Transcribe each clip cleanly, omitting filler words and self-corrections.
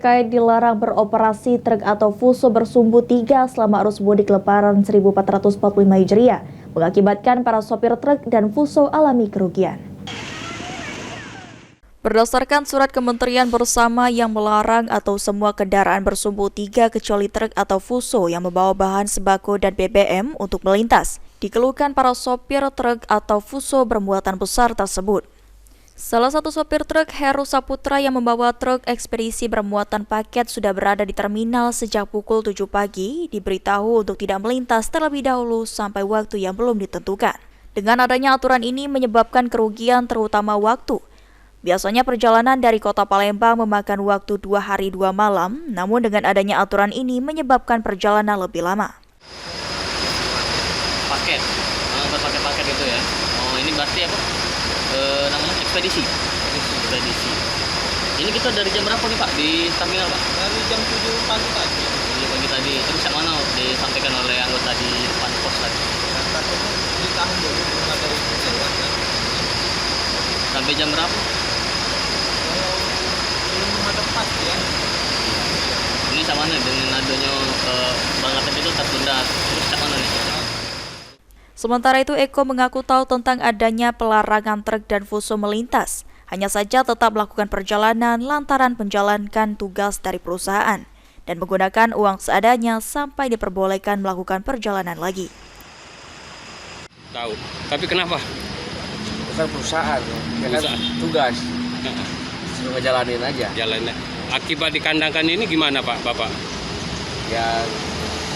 terkait dilarang beroperasi truk atau fuso bersumbu 3 selama arus mudik Lebaran 1445 Hijriah, mengakibatkan para sopir truk dan fuso alami kerugian. Berdasarkan surat kementerian bersama yang melarang atau semua kendaraan bersumbu 3 kecuali truk atau fuso yang membawa bahan sembako dan BBM untuk melintas, dikeluhkan para sopir truk atau fuso bermuatan besar tersebut. Salah satu sopir truk, Heru Saputra, yang membawa truk ekspedisi bermuatan paket sudah berada di terminal sejak pukul 7 pagi, diberitahu untuk tidak melintas terlebih dahulu sampai waktu yang belum ditentukan. Dengan adanya aturan ini menyebabkan kerugian terutama waktu. Biasanya perjalanan dari kota Palembang memakan waktu 2 hari 2 malam, namun dengan adanya aturan ini menyebabkan perjalanan lebih lama. Paket, berpaket-paket itu ya. Oh, ini berarti apa? Namanya ekspedisi. Ini kita dari jam berapa nih Pak di terminal Pak? Dari jam 7 pagi tadi. 7 pagi tadi. Terus yang mana disampaikan oleh anggota di depan pos tadi? Dan katanya ditahan dulu belum ada lewat kan. Sampai jam berapa? Kalau belum ada pasti ya. Ini sama nih dengan adanya berangkat itu tertunda. Terus yang mana nih? Sementara itu, Eko mengaku tahu tentang adanya pelarangan truk dan fuso melintas. Hanya saja tetap melakukan perjalanan lantaran menjalankan tugas dari perusahaan dan menggunakan uang seadanya sampai diperbolehkan melakukan perjalanan lagi. Tahu, tapi kenapa? Bukan perusahaan, ya kan tugas. Suruh ngejalanin aja. Jalannya. Akibat dikandangkan ini gimana Pak, Bapak? Ya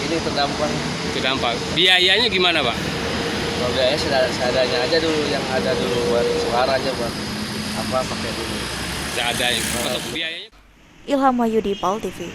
ini terdampak. Biayanya gimana Pak? Kalau biaya seadanya aja dulu, yang ada dulu buat suara aja buat apa pakai dulu. Tidak ada yang biayanya. Ilham Wahyudi, PAL TV.